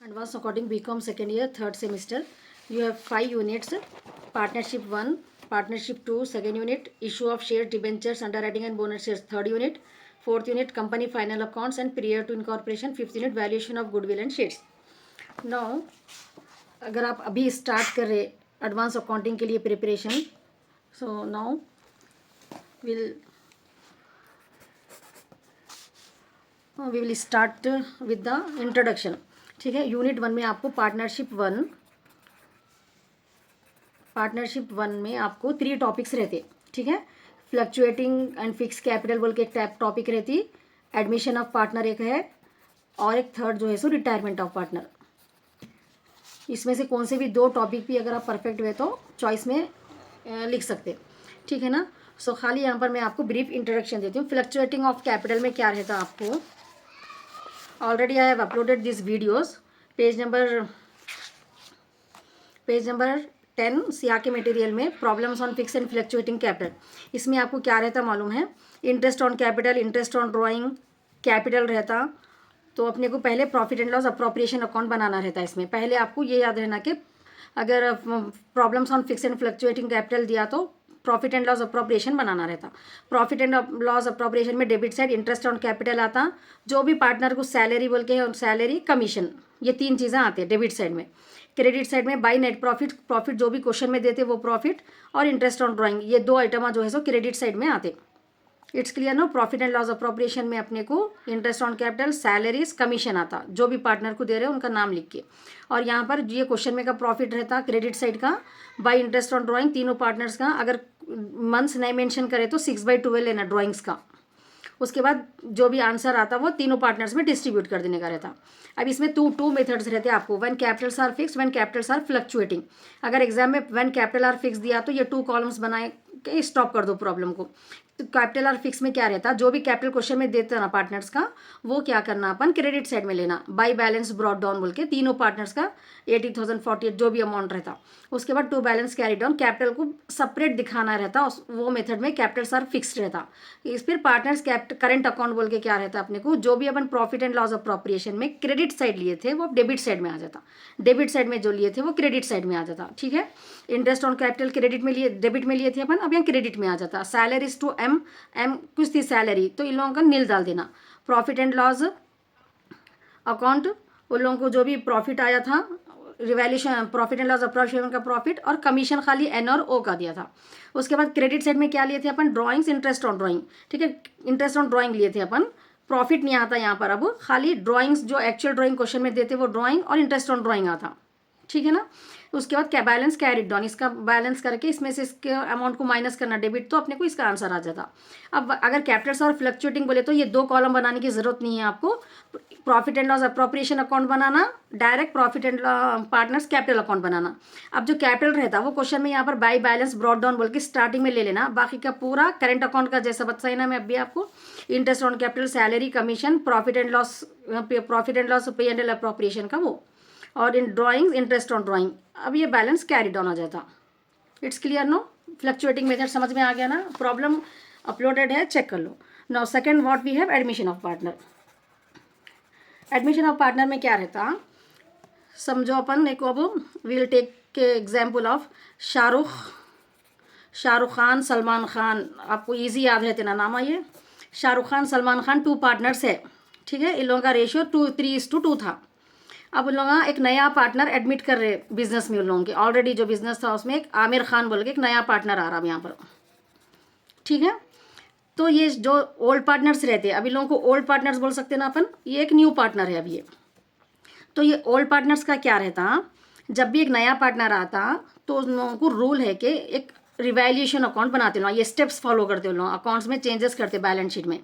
Advanced Accounting BCom second year third semester. You have 5 units: Partnership 1, Partnership 2 second unit, Issue of shares, debentures, underwriting and bonus shares third unit, fourth unit Company final accounts and prior to incorporation, fifth unit Valuation of goodwill and shares. Now अगर आप अभी start कर रहे advance accounting के लिए preparation, so now we will start with the introduction. ठीक है. Unit 1 में आपको पार्टनरशिप वन में आपको 3 टॉपिक्स रहते. ठीक है. फ्लक्चुएटिंग एंड फिक्स कैपिटल बोल के एक टॉपिक रहती, एडमिशन ऑफ पार्टनर एक है, और एक थर्ड जो है सो रिटायरमेंट ऑफ पार्टनर. इसमें से कौन से भी 2 टॉपिक भी अगर आप परफेक्ट हुए तो चॉइस में लिख सकते. ठीक है ना. सो खाली यहाँ पर मैं आपको ब्रीफ इंट्रोडक्शन देती हूँ. फ्लक्चुएटिंग ऑफ कैपिटल में क्या रहता आपको, already I have uploaded this videos. Page number 10 सिया के मटेरियल में problems on fix and fluctuating capital. इसमें आपको क्या रहता मालूम है, interest on capital, interest on drawing capital रहता. तो अपने को पहले profit and loss appropriation account बनाना रहता है. इसमें पहले आपको ये याद रहना कि अगर problems on fix and fluctuating capital दिया तो प्रॉफिट एंड लॉस अप्रोप्रिएशन बनाना रहता. प्रॉफिट एंड लॉस अप्रोप्रिएशन में debit side interest on capital आता, जो भी पार्टनर को सैलरी बोल के, सैलरी कमीशन, ये 3 चीज़ें आती है डेबिट साइड में. क्रेडिट साइड में बाई नेट प्रॉफिट जो भी क्वेश्चन में देते वो प्रॉफिट, और इंटरेस्ट ऑन ड्राइंग, ये 2 आइटम जो है सो क्रेडिट साइड में आते. It's clear no. Profit and loss appropriation में अपने को interest on capital, salaries, commission आता, जो भी पार्टनर को दे रहे हैं उनका नाम लिख के. और यहाँ पर ये क्वेश्चन में का प्रॉफिट रहता क्रेडिट साइड का, बाई इंटरेस्ट ऑन ड्राइंग तीनों पार्टनर्स का. अगर मंथ्स नहीं मेंशन करे तो 6/12 लेना ड्राइंग्स का. उसके बाद जो भी आंसर आता वो तीनों पार्टनर्स में डिस्ट्रीब्यूट कर देने का रहता. अब इसमें टू मेथड्स रहते हैं आपको, when capitals are fix, when capitals are fluctuating. अगर एग्जाम में व्हेन कैपिटल आर फिक्स दिया तो ये 2 कॉलम्स बनाए के स्टॉप कर दो प्रॉब्लम को. तो कैपिटल आर फिक्स में क्या रहता, जो भी कैपिटल क्वेश्चन में देते हैं ना पार्टनर्स का, वो क्या करना अपन क्रेडिट साइड में लेना, बाई बैलेंस ब्रॉट डाउन बोल के तीनों पार्टनर्स का 80,048 जो भी अमाउंट रहता. उसके बाद to balance carry down, capital को सेपरेट दिखाना रहता, वो मेथड में कैपिटल्स आर फिक्स्ड रहता. फिर पार्टनर्स करंट अकाउंट बोल के क्या रहता अपने को, जो भी अपन प्रॉफिट एंड लॉस अप्रोप्रिएशन में क्रेडिट साइड लिए थे वो डेबिट साइड में आ जाता, डेबिट साइड में जो लिए थे वो क्रेडिट साइड में आ जाता. ठीक है. इंटरेस्ट ऑन कैपिटल क्रेडिट में लिए, डेबिट में लिए थे अपन, अब यहाँ क्रेडिट में आ जाता. सैलरीज टू एम कुछ थी सैलरी, तो इन लोगों का नील डाल देना. प्रॉफिट एंड लॉस अकाउंट, उन लोगों को जो भी प्रॉफिट आया था, revaluation profit and loss appropriation का प्रॉफिट, और कमीशन खाली एन और ओ का दिया था. उसके बाद क्रेडिट साइड में क्या लिए थे अपन, ड्राइंग्स, इंटरेस्ट ऑन ड्राइंग. ठीक है. इंटरेस्ट ऑन ड्राइंग लिए थे अपन, प्रॉफिट नहीं आता यहाँ पर. अब खाली ड्राइंग्स जो एक्चुअल ड्राइंग क्वेश्चन में देते वो ड्राइंग और इंटरेस्ट ऑन ड्राइंग आता. ठीक है ना. उसके बाद क्या बैलेंस कैरिड डाउन, इसका बैलेंस करके इसमें से इसके अमाउंट को माइनस करना डेबिट, तो अपने को इसका आंसर आ जाता. अब अगर कैपिटल्स और फ्लक्चुएटिंग बोले तो ये 2 कॉलम बनाने की जरूरत नहीं है आपको. Profit and loss appropriation account बनाना, direct profit and partners capital account बनाना. अब जो कैपिटल रहता वो क्वेश्चन में यहाँ पर बाई बैलेंस ब्रॉट डाउन बोल के स्टार्टिंग में ले लेना. बाकी का पूरा करंट अकाउंट का जैसा बताया ना मैं अभी आपको, interest on capital, salary, commission, profit and loss P and L appropriation का वो, और in drawings interest on drawing. अब ये बैलेंस कैरी डाउन आ जाता. It's clear no. Fluctuating method समझ में आ गया ना. प्रॉब्लम अपलोडेड है, चेक कर लो. Now second what we have, admission of partner. Admission of partner में क्या रहता, समझो अपन एक, अब will take example of Shahrukh Khan, Salman Khan. आपको ईजी याद रहते ना नाम. ये शाहरुख खान, सलमान खान 2 पार्टनर्स है. ठीक है. इन लोगों का रेशियो 3:2 था. अब उन लोग एक नया पार्टनर एडमिट कर रहे बिजनेस में. उन लोगों के ऑलरेडी जो बिजनेस था उसमें एक आमिर खान बोल के एक नया पार्टनर आ रहा है यहाँ पर. ठीक है. तो ये जो ओल्ड पार्टनर्स रहते हैं, अभी लोगों को ओल्ड पार्टनर्स बोल सकते हैं ना अपन, ये एक न्यू पार्टनर है अभी ये. तो ये ओल्ड पार्टनर्स का क्या रहता, जब भी एक नया पार्टनर आता तो उन लोगों को रूल है कि एक रिवैल्यूएशन अकाउंट बनाते लोग, ये स्टेप्स फॉलो करते हो लोग, अकाउंट्स में चेंजेस करते बैलेंस शीट में.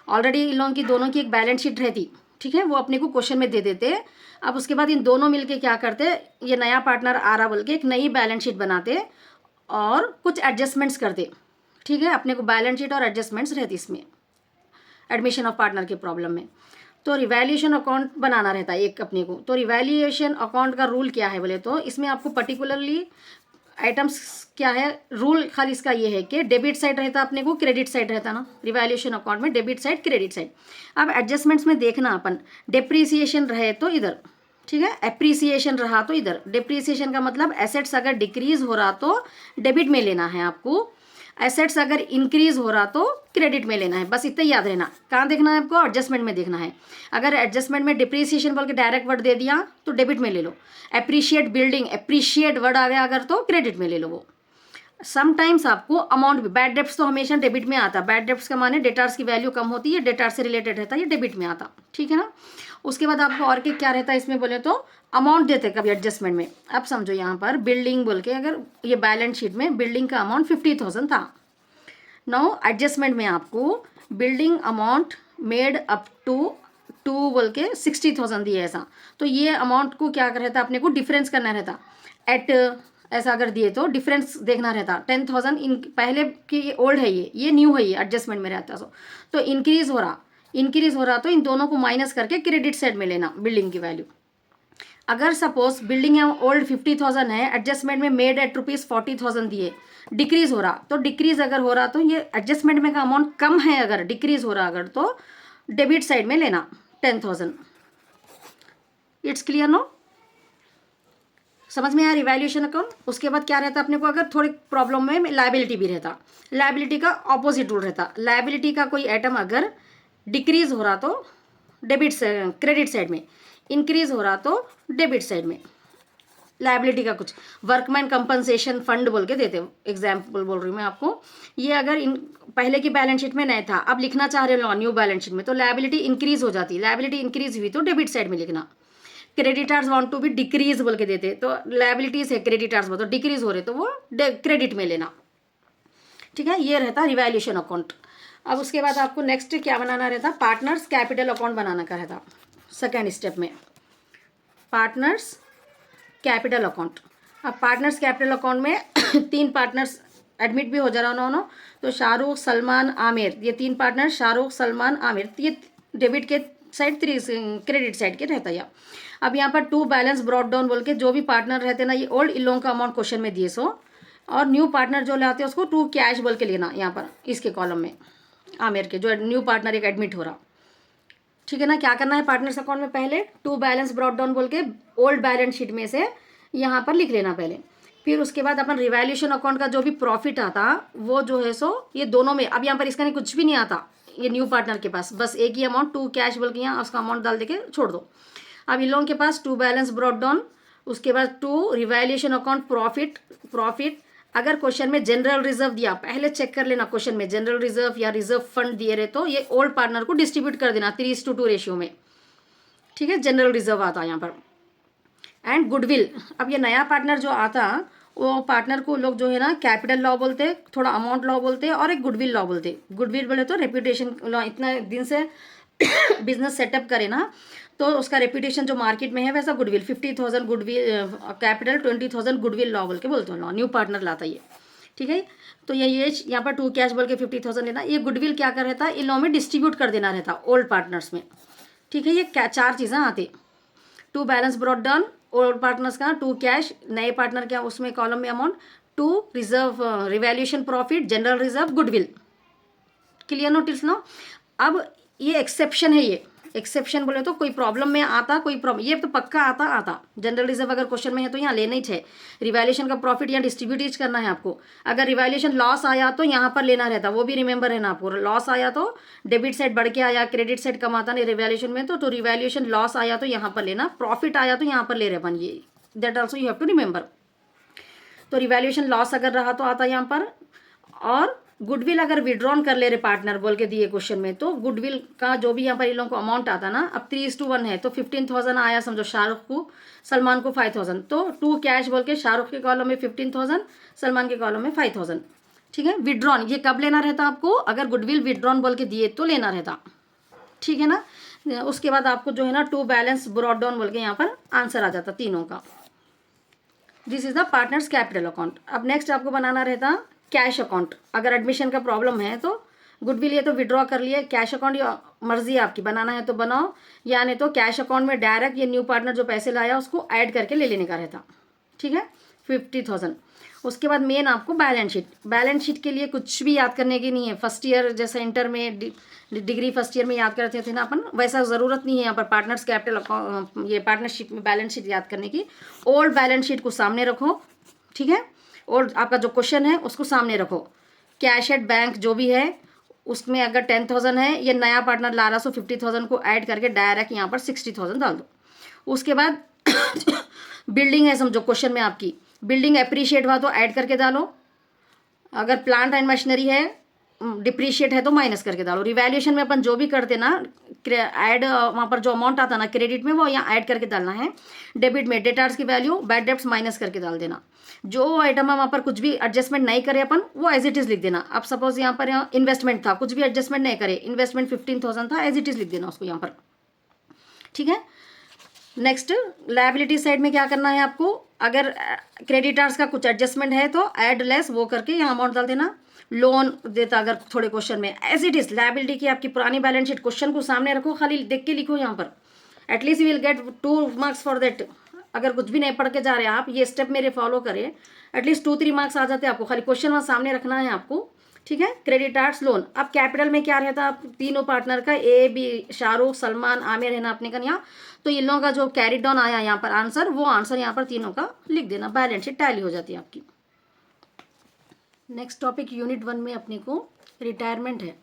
ऑलरेडी इन लोगों की दोनों की एक बैलेंस शीट रहती. ठीक है. वो अपने को क्वेश्चन में दे देते. अब उसके बाद इन दोनों मिलके क्या करते, ये नया पार्टनर आ रहा बोल के एक नई बैलेंस शीट बनाते और कुछ एडजस्टमेंट्स करते. ठीक है. अपने को बैलेंस शीट और एडजस्टमेंट्स रहती इसमें एडमिशन ऑफ पार्टनर के प्रॉब्लम में. तो रिवैल्यूएशन अकाउंट बनाना रहता है एक अपने को. तो रिवैल्यूएशन अकाउंट का रूल क्या है बोले तो, इसमें आपको पर्टिकुलरली आइटम्स क्या है, रूल खाली इसका ये है कि डेबिट साइड रहता अपने को, क्रेडिट साइड रहता ना रिवैल्यूएशन अकाउंट में, डेबिट साइड क्रेडिट साइड. अब एडजस्टमेंट्स में देखना अपन, डेप्रीसिएशन रहे तो इधर. ठीक है। एप्रिसिएशन रहा तो इधर, डिप्रिसिएशन का मतलब एसेट्स अगर डिक्रीज हो रहा तो डेबिट में लेना है आपको, एसेट्स अगर इंक्रीज हो रहा तो क्रेडिट में लेना है। बस इतना याद रहना। कहाँ देखना है आपको? एडजस्टमेंट में देखना है। अगर एडजस्टमेंट में डिप्रिसिएशन बोल के डायरेक्ट वर्ड दे दिया तो डेबिट में ले लो। एप्रिशिएट बिल्डिंग, एप्रिशिएट वर्ड आ गया अगर तो क्रेडिट में ले लो वो। समटाइम्स आपको अमाउंट भी, बैड डेब्ट्स तो हमेशा डेबिट में आता। बैड डेब्ट्स का माने डेटार्स की वैल्यू कम होती है, डेटार्स से रिलेटेड रहता है, ये डेबिट में आता। ठीक है ना। उसके बाद आपको और क्या रहता है इसमें बोले तो अमाउंट देते कभी एडजस्टमेंट में। अब समझो यहाँ पर बिल्डिंग बोल के, अगर ये बैलेंस शीट में बिल्डिंग का अमाउंट 50,000 था। नाउ एडजस्टमेंट में आपको building amount made up to बोल के 60,000 दिए ऐसा, तो ये अमाउंट को क्या रहता है अपने को डिफरेंस करना रहता। एट ऐसा अगर दिए तो डिफरेंस देखना रहता। 10,000 इन पहले की ये ओल्ड है, ये न्यू है, ये एडजस्टमेंट में रहता। तो इंक्रीज हो रहा तो इन दोनों को माइनस करके क्रेडिट साइड में लेना बिल्डिंग की वैल्यू। अगर सपोज बिल्डिंग है ओल्ड 50,000 है, एडजस्टमेंट में मेड एट ₹40,000 दिए, डिक्रीज हो रहा तो डिक्रीज अगर हो रहा तो ये एडजस्टमेंट में का अमाउंट कम है, अगर डिक्रीज हो रहा अगर तो डेबिट साइड में लेना 10,000। It's clear no? समझ में आया रिवैल्यूएशन अकाउंट? उसके बाद क्या रहता अपने को, अगर थोड़ी प्रॉब्लम में लायबिलिटी भी रहता। लायबिलिटी का ऑपोजिट रूल रहता। लायबिलिटी का कोई आइटम अगर डिक्रीज हो रहा तो डेबिट से क्रेडिट साइड में, इंक्रीज हो रहा तो डेबिट साइड में। लायबिलिटी का कुछ वर्कमैन कंपनसेशन फंड बोल के देते, एग्जाम्पल बोल रही हूँ मैं आपको। ये अगर इन पहले की बैलेंस शीट में नहीं था, अब लिखना चाह रहे हो न्यू बैलेंस शीट में, तो लायबिलिटी इंक्रीज हो जाती। लायबिलिटी इंक्रीज हुई तो डेबिट साइड में लिखना। Creditors want to be decrease बोल के देते, तो लायबिलिटीज है क्रेडिटर्स वो तो डिक्रीज हो रहे तो वो क्रेडिट में लेना। ठीक है, ये रहता रिवैल्यूएशन अकाउंट। अब उसके बाद आपको नेक्स्ट क्या बनाना रहता? पार्टनर्स कैपिटल अकाउंट बनाना का रहता सेकेंड स्टेप में, पार्टनर्स कैपिटल अकाउंट। अब पार्टनर्स कैपिटल अकाउंट में 3 पार्टनर्स एडमिट भी हो जा रहा उन्होंने, तो शाहरुख, सलमान, आमिर, ये 3 पार्टनर शाहरुख, सलमान, आमिर, ये डेबिट के साइड, क्रेडिट साइड के रहता है। अब यहाँ पर 2 बैलेंस ब्रॉड डाउन बोल के जो भी पार्टनर रहते ना, ये ओल्ड इन लोगों का अमाउंट क्वेश्चन में दिए सो, और न्यू पार्टनर जो लाते हैं उसको 2 कैश बोल के लेना यहाँ पर इसके कॉलम में, आमिर के जो न्यू पार्टनर एक एडमिट हो रहा। ठीक है ना। क्या करना है पार्टनर्स अकाउंट में? पहले 2 बैलेंस ब्रॉड डाउन बोल के ओल्ड बैलेंस शीट में से यहाँ पर लिख लेना पहले। फिर उसके बाद अपन रिवैल्यूएशन अकाउंट का जो भी प्रॉफिट आता वो जो है सो ये दोनों में, अब यहाँ पर इसका नहीं कुछ भी नहीं आता, ये न्यू पार्टनर के पास बस एक ही अमाउंट 2 कैश बोल के यहाँ उसका अमाउंट डाल देके छोड़ दो। अब इन लोगों के पास 2 बैलेंस ब्रॉड डाउन, उसके बाद 2 रिवैल्यूएशन अकाउंट प्रॉफिट। अगर क्वेश्चन में जनरल रिजर्व दिया, पहले चेक कर लेना क्वेश्चन में जनरल रिजर्व या रिजर्व फंड दिए रहे तो ये ओल्ड पार्टनर को डिस्ट्रीब्यूट कर देना 3:2 रेशियो में। ठीक है, जनरल रिजर्व आता है यहाँ पर। एंड गुडविल, अब ये नया पार्टनर जो आता वो पार्टनर को लोग जो है ना कैपिटल लॉ बोलते, थोड़ा अमाउंट लॉ बोलते और एक गुडविल लॉ बोलते। गुडविल बोले तो रेपुटेशन लॉ, इतना दिन से बिजनेस सेटअप करे ना तो उसका रेपुटेशन जो मार्केट में है वैसा goodwill. 50,000 goodwill capital, 20,000 goodwill law बोल के बोलते हैं लॉ, न्यू पार्टनर लाता ये। ठीक है, तो ये यहाँ पर 2 कैश बोल के 50,000 लेना। ये गुडविल क्या कर रहता है, इन लॉ में डिस्ट्रीब्यूट कर देना रहता ओल्ड पार्टनर्स में। ठीक है, ये 4 चीज़ें आती। 2 balance brought down old partners का, 2 कैश नए पार्टनर क्या उसमें कॉलम में amount, 2 reserve revaluation profit, general reserve, goodwill. Clear notice no? अब ये एक्सेप्शन है, ये एक्सेप्शन बोले तो कोई प्रॉब्लम में आता, कोई प्रॉब्लम, ये तो पक्का आता। जनरल रिजर्व अगर क्वेश्चन में है तो यहाँ लेना ही है। रिवैल्यूएशन का प्रॉफिट यहाँ डिस्ट्रीब्यूट करना है आपको। अगर रिवैल्यूएशन लॉस आया तो यहाँ पर लेना रहता, वो भी रिमेंबर है ना आपको। लॉस आया तो डेबिट साइड बढ़ के आया, क्रेडिट साइड कम आता नहीं रिवैल्यूएशन में, तो रिवैल्यूएशन लॉस आया तो यहाँ पर लेना, प्रॉफिट आया तो यहाँ पर ले रहे अपन, ये that also you have to remember. तो रिवैल्यूएशन लॉस अगर रहा तो आता यहाँ पर। और गुडविल अगर विड्रॉन कर ले रहे पार्टनर बोल के दिए क्वेश्चन में, तो गुडविल का जो भी यहाँ पर इन लोगों को अमाउंट आता ना, अब 3:1 है तो 15,000 आया समझो शाहरुख को, सलमान को 5,000, तो 2 कैश बोल के शाहरुख के कॉलम में 15,000, सलमान के कॉलम में 5,000। ठीक है, विड्रॉन ये कब लेना रहता आपको, अगर गुडविल विड्रॉन बोल के दिए तो लेना रहता। ठीक है ना। उसके बाद आपको जो है ना 2 बैलेंस ब्रॉड डाउन बोल के यहाँ पर आंसर आ जाता तीनों का। This is the partners capital account. अब नेक्स्ट आपको बनाना रहता कैश अकाउंट। अगर एडमिशन का प्रॉब्लम है तो गुडविल ये तो विड्रॉ कर लिए, कैश अकाउंट या मर्जी आपकी, बनाना है तो बनाओ, या नहीं तो कैश अकाउंट में डायरेक्ट ये न्यू पार्टनर जो पैसे लाया उसको ऐड करके ले लेने का रहता। ठीक है, 50,000। उसके बाद मेन आपको बैलेंस शीट के लिए कुछ भी याद करने की नहीं है। फर्स्ट ईयर जैसा इंटर में डिग्री फर्स्ट ईयर में याद करते थे ना अपन, वैसा ज़रूरत नहीं है यहाँ पर पार्टनर्स कैपिटल ये पार्टनरशिप में बैलेंस शीट याद करने की। ओल्ड बैलेंस शीट को सामने रखो, ठीक है, ओल्ड आपका जो क्वेश्चन है उसको सामने रखो। कैश एट बैंक जो भी है उसमें अगर 10,000 है, ये नया पार्टनर ला रहा, सो 50,000 को ऐड करके डायरेक्ट यहाँ पर 60,000 डाल दो। उसके बाद बिल्डिंग है समझो, क्वेश्चन में आपकी बिल्डिंग एप्रिशिएट हुआ तो ऐड करके डालो, अगर प्लांट एंड मशीनरी है डिप्रिशिएट है तो माइनस करके डालो। रिवैल्यूएशन में अपन जो भी करते ना ऐड, वहाँ पर जो अमाउंट आता ना क्रेडिट में वो यहाँ ऐड करके डालना है। डेबिट में डेटार्स की वैल्यू बैड डेब्ट्स माइनस करके डाल देना। जो आइटम है वहाँ पर कुछ भी एडजस्टमेंट नहीं करे अपन वो एज इट इज़ लिख देना। अब सपोज यहाँ पर इन्वेस्टमेंट था, कुछ भी एडजस्टमेंट नहीं करे, इन्वेस्टमेंट 15,000 था, एज इट इज़ लिख देना उसको यहाँ पर, ठीक है। नेक्स्ट लायबिलिटी साइड में क्या करना है आपको, अगर क्रेडिटर्स का कुछ एडजस्टमेंट है तो ऐड लेस वो करके यहाँ अमाउंट डाल देना। लोन देता अगर थोड़े क्वेश्चन में एज इट इज लायबिलिटी की आपकी पुरानी बैलेंस शीट क्वेश्चन को सामने रखो, खाली देख के लिखो यहाँ पर, at least you will get 2 marks for that. अगर कुछ भी नहीं पढ़ के जा रहे हैं आप, ये स्टेप मेरे फॉलो करें, एटलीस्ट 2-3 मार्क्स आ जाते हैं आपको, खाली क्वेश्चन वहाँ सामने रखना है आपको, ठीक है। क्रेडिटर्स लोन, अब कैपिटल में क्या रहता है, आप तीनों पार्टनर का ए बी शाहरुख सलमान आमिर है ना अपने का यहाँ, तो इन लोगों का जो कैरी डाउन आया यहाँ पर आंसर, वो आंसर यहाँ पर तीनों का लिख देना, बैलेंस शीट टैली हो जाती है आपकी। नेक्स्ट टॉपिक यूनिट 1 में अपने को रिटायरमेंट है,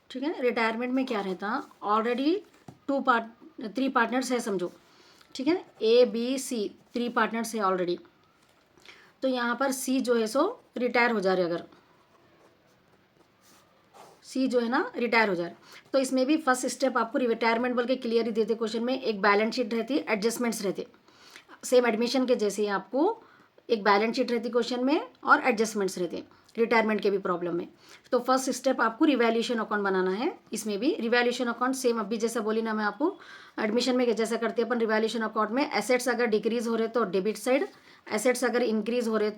ठीक है। रिटायरमेंट में क्या रहता, ऑलरेडी 3 पार्टनर्स है समझो, ठीक है, ए बी सी 3 पार्टनर्स है ऑलरेडी, तो यहाँ पर सी जो है सो रिटायर हो जा रहे, अगर सी जो है ना रिटायर हो जाए तो इसमें भी फर्स्ट स्टेप आपको रिटायरमेंट बोल के क्लियर ही देते क्वेश्चन में, एक बैलेंस शीट रहती है, एडजस्टमेंट्स रहते, सेम एडमिशन के जैसे ही आपको एक बैलेंस शीट रहती क्वेश्चन में और एडजस्टमेंट्स रहते रिटायरमेंट के भी प्रॉब्लम में। तो फर्स्ट स्टेप आपको रिवैल्यूएशन अकाउंट बनाना है, इसमें भी रिवैल्यूएशन अकाउंट सेम अभी जैसा बोली ना मैं आपको एडमिशन में जैसा करते हैं अपन। रिवैल्यूएशन अकाउंट में एसेट्स अगर डिक्रीज हो रहे तो डेबिट साइड, एसेट्स अगर इंक्रीज हो रहे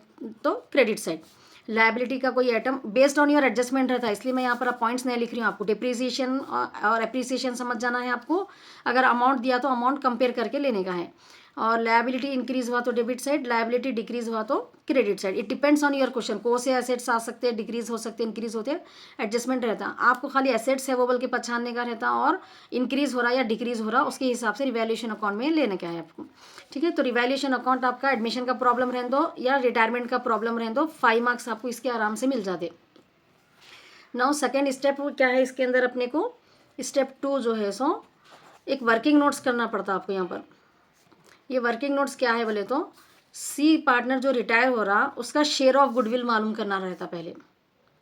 तो क्रेडिट साइड। लायबिलिटी का कोई item based on your adjustment रहता है, इसलिए मैं यहाँ पर आप पॉइंट्स नहीं लिख रही हूँ, आपको डिप्रिसिएशन और एप्रिसिएशन समझ जाना है आपको। अगर अमाउंट दिया तो अमाउंट कंपेयर करके लेने का है, और लायबिलिटी इंक्रीज हुआ तो डेबिट साइड, लायबिलिटी डिक्रीज हुआ तो credit side. It depends on your question, कौन से एसेट्स आ सकते हैं, डिक्रीज हो सकते हैं, इंक्रीज होते हैं, एडजस्टमेंट रहता है। आपको खाली एसेट्स है वो बोल के पहचानने का रहता, और इंक्रीज हो रहा है या डिक्रीज हो रहा है उसके हिसाब से रिवैल्यूएशन अकाउंट में लेने का है आपको, ठीक है। तो रिवैल्यूएशन अकाउंट आपका एडमिशन का प्रॉब्लम रहने दो या रिटायरमेंट का प्रॉब्लम रहने दो, 5 मार्क्स आपको इसके आराम से मिल जाते। नाउ सेकेंड स्टेप क्या है इसके अंदर, अपने को स्टेप 2 जो है सो एक वर्किंग नोट्स करना पड़ता है आपको यहाँ पर। ये वर्किंग नोट्स क्या है बोले तो, सी पार्टनर जो रिटायर हो रहा उसका शेयर ऑफ गुडविल मालूम करना रहता पहले।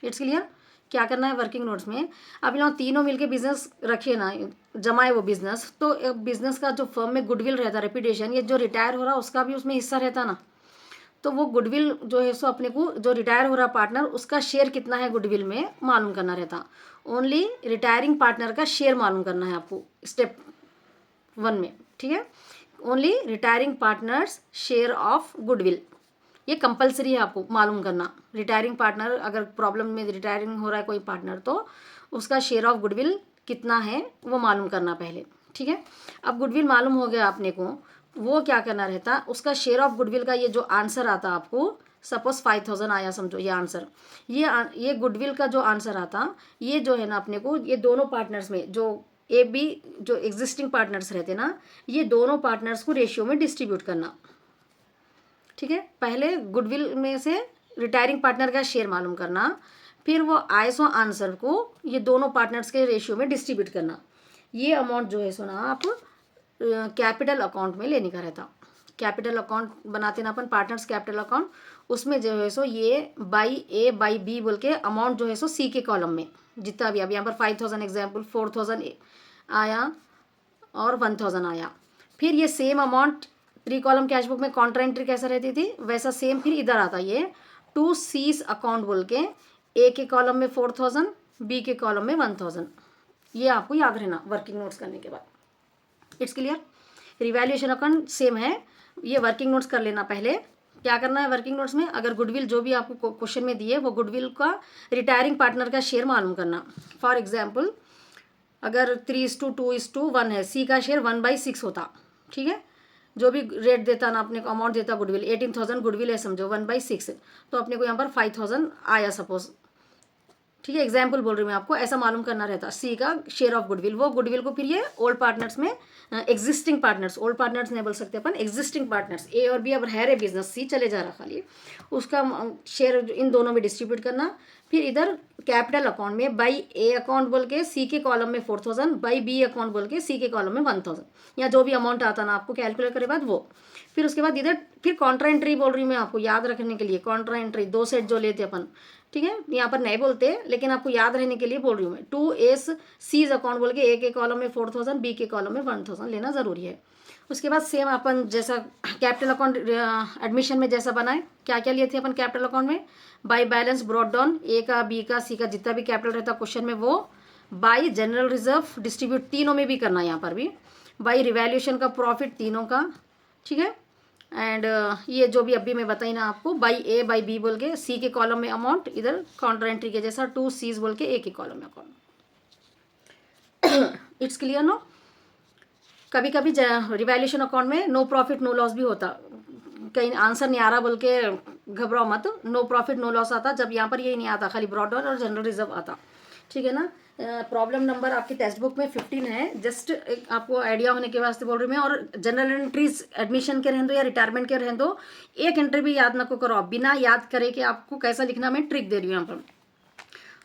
इट्स क्लियर, क्या करना है वर्किंग नोट्स में, अब यहाँ तीनों मिलके बिजनेस रखिए ना, जमाए वो बिजनेस, तो बिजनेस का जो फर्म में गुडविल रहता रेपुटेशन, ये जो रिटायर हो रहा उसका भी उसमें हिस्सा रहता ना, तो वो गुडविल जो है सो अपने को जो रिटायर हो रहा पार्टनर उसका शेयर कितना है गुडविल में मालूम करना रहता। ओनली रिटायरिंग पार्टनर का शेयर मालूम करना है आपको स्टेप 1 में, ठीक है। Only retiring partners share of goodwill, ये कंपलसरी है आपको मालूम करना। रिटायरिंग पार्टनर अगर प्रॉब्लम में रिटायरिंग हो रहा है कोई पार्टनर तो उसका शेयर ऑफ गुडविल कितना है वो मालूम करना पहले, ठीक है। अब गुडविल मालूम हो गया आपने को, वो क्या करना रहता, उसका शेयर ऑफ गुडविल का ये जो आंसर आता आपको, सपोज 5,000 आया समझो ये आंसर, ये गुडविल का जो आंसर आता, ये जो है ना अपने को ये दोनों पार्टनर्स में जो ए बी जो एग्जिस्टिंग पार्टनर्स रहते ना, ये दोनों पार्टनर्स को रेशियो में डिस्ट्रीब्यूट करना, ठीक है। पहले गुडविल में से रिटायरिंग पार्टनर का शेयर मालूम करना, फिर वो आए सो आंसर को ये दोनों पार्टनर्स के रेशियो में डिस्ट्रीब्यूट करना। ये अमाउंट जो है सो ना आप कैपिटल अकाउंट में लेने का रहता। कैपिटल अकाउंट बनाते ना अपन पार्टनर्स कैपिटल अकाउंट, उसमें जो है सो ये बाई ए बाई बी बोल के अमाउंट जो है सो सी के कॉलम में जितना भी, अब यहाँ पर 5,000 एग्जाम्पल 4,000 आया और 1,000 आया, फिर ये same amount 3 column cash book में कॉन्ट्रा एंट्री कैसा रहती थी वैसा सेम फिर इधर आता, ये 2 सीज अकाउंट बोल के ए के कॉलम में 4,000 बी के कॉलम में 1,000, ये आपको याद रहना वर्किंग नोट्स करने के बाद। It's clear, revaluation account same है, ये वर्किंग नोट्स कर लेना। पहले क्या करना है वर्किंग नोट्स में, अगर गुडविल जो भी आपको क्वेश्चन में दिए वो गुडविल का रिटायरिंग पार्टनर का शेयर मालूम करना। फॉर एग्जाम्पल अगर 3:2:1 है, सी का शेयर 1/6 होता, ठीक है, जो भी रेट देता ना अपने को, अमाउंट देता गुडविल, 18,000 गुडविल है समझो, 1/6, तो अपने को यहाँ पर 5,000 आया सपोज, ठीक है, एग्जाम्पल बोल रही हूँ मैं आपको, ऐसा मालूम करना रहता सी का शेयर ऑफ गुडविल। वो गुडविल को फिर ये ओल्ड पार्टनर्स में, एग्जिस्टिंग पार्टनर्स, ओल्ड पार्टनर्स नहीं बोल सकते अपन, एग्जिस्टिंग पार्टनर्स ए और बी अब है रे बिजनेस, सी चले जा रहा खाली, उसका शेयर इन दोनों में डिस्ट्रीब्यूट करना। फिर इधर कैपिटल अकाउंट में बाई ए अकाउंट बोल के सी के कॉलम में 4,000, बाई बी अकाउंट बोल के सी के कॉलम में 1,000, या जो भी अमाउंट आता ना आपको कैलकुलेट करे बाद वो। फिर उसके बाद इधर फिर कॉन्ट्रा एंट्री बोल रही हूँ मैं आपको याद रखने के लिए, कॉन्ट्रा एंट्री 2 सेट जो लेते अपन, ठीक है, यहाँ पर नहीं बोलते लेकिन आपको याद रहने के लिए बोल रही हूँ मैं। 2 सीज अकाउंट बोल के ए के कॉलम में 4,000, बी के कॉलम में 1,000 लेना ज़रूरी है। उसके बाद सेम अपन जैसा कैपिटल अकाउंट एडमिशन में जैसा बनाए, क्या क्या लिए थे अपन कैपिटल अकाउंट में, बाई बैलेंस ब्रॉट डाउन, ए का बी का सी का जितना भी कैपिटल रहता क्वेश्चन में वो, बाई जनरल रिजर्व डिस्ट्रीब्यूट तीनों में भी करना है यहाँ पर भी, बाई रिवैल्यूएशन का प्रॉफिट तीनों का, ठीक है, एंड ये जो भी अभी मैं बताई ना आपको, बाई ए बाई बी बोल के सी के कॉलम में अमाउंट, इधर काउंटर एंट्री के जैसा 2 सीज बोल के ए के कॉलम में अकाउंट। It's clear no. कभी कभी रिवैल्यूएशन अकाउंट में नो प्रॉफिट नो लॉस भी होता, कहीं आंसर नहीं आ रहा बोल के घबराओ मत, नो प्रॉफिट नो लॉस आता, जब यहाँ पर ये नहीं आता, खाली ब्रॉड डाउन और जनरल रिजर्व आता, ठीक है ना। प्रॉब्लम नंबर आपकी टेक्स्ट बुक में 15 है, जस्ट एक आपको आइडिया होने के वास्ते बोल रही हूँ मैं। और जनरल एंट्रीज एडमिशन के रहने दो या रिटायरमेंट के रहने दो, एक एंट्री भी याद ना को करो, बिना याद करे कि आपको कैसा लिखना, मैं ट्रिक दे रही हूँ यहाँ पर।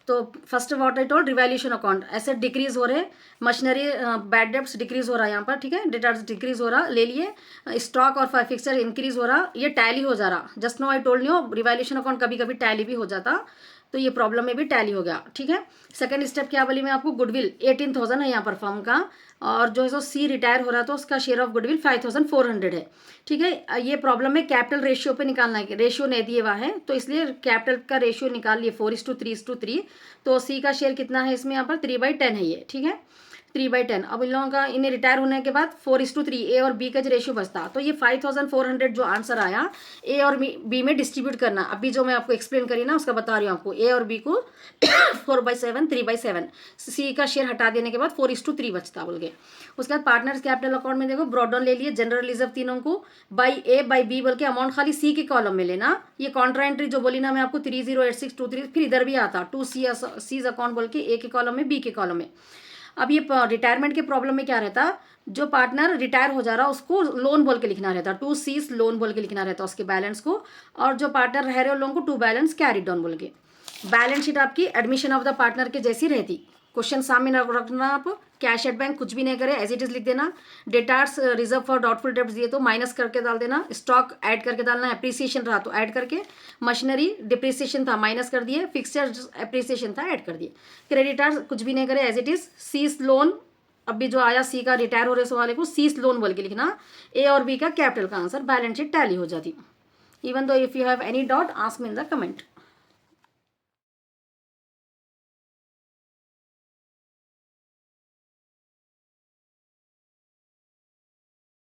तो first what I told, revaluation account asset decrease हो रहे, मशीनरी बैड डेब्ट्स डिक्रीज हो रहा है यहाँ पर, ठीक है, डेटार्स डिक्रीज हो रहा ले लिए, स्टॉक और फिक्सचर इंक्रीज हो रहा, ये टैली हो जा रहा, just now I told you revaluation account कभी कभी टैली भी हो जाता, तो ये प्रॉब्लम में भी टैली हो गया, ठीक है। सेकंड स्टेप क्या बोली मैं आपको, गुडविल 18,000 है यहाँ पर फर्म का, और जो है सो सी रिटायर हो रहा तो उसका शेयर ऑफ गुडविल 5,400 है, ठीक है। ये प्रॉब्लम में कैपिटल रेशियो पे निकालना है, रेशियो नहीं दिए हुआ है तो इसलिए कैपिटल का रेशियो निकाल लिए 4:3:3, तो सी का शेयर कितना है इसमें यहाँ पर 3/10 है ये, ठीक है, 3/10। अब इन लोगों का इन्हें रिटायर होने के बाद 4:3 ए और बी का जो रेशियो बचता, तो ये 5,400 जो आंसर आया ए और बी में डिस्ट्रीब्यूट करना। अभी जो मैं आपको एक्सप्लेन करी ना उसका बता रही हूँ आपको, ए और बी को 4/7 3/7, सी का शेयर हटा देने के बाद 4:3 बचता बोल के। उसके बाद पार्टनर्स कैपिटल अकाउंट में देखो ब्रॉड डाउन ले लिए, जनरल रिजर्व तीनों को, बाई ए बाई बी बोल के अमाउंट खाली सी के कॉलम में लेना। ये कॉन्ट्रा एंट्री जो बोली ना मैं आपको 308623, फिर इधर भी आता 2 सीज अकाउंट बोल के ए के कॉलम में बी के कॉलम में। अब ये रिटायरमेंट के प्रॉब्लम में क्या रहता, जो पार्टनर रिटायर हो जा रहा उसको लोन बोल के लिखना रहता, 2 सीज लोन बोल के लिखना रहता उसके बैलेंस को, और जो पार्टनर रह रहे हो लोगों को 2 बैलेंस कैरी डाउन बोल के। बैलेंस शीट आपकी एडमिशन ऑफ द पार्टनर के जैसी रहती, क्वेश्चन सामने रखना, आप कैश एट बैंक कुछ भी नहीं करे, एज इट इज लिख देना। Debtors reserve for doubtful debts दिए तो माइनस करके डाल देना, स्टॉक ऐड करके डालना, एप्रिसिएशन रहा तो ऐड करके, मशीनरी डिप्रिसिएशन था माइनस कर दिए, फिक्सचर एप्रिसिएशन था ऐड कर दिए। क्रेडिटार्स कुछ भी नहीं करे, एज इट इज सीज लोन, अभी जो आया सी का रिटायर हो रहे वाले को सीज लोन बोल के लिखना। ए और बी का कैपिटल का आंसर, बैलेंस शीट टैली हो जाती। Even though if you have any doubt ask me in the comment.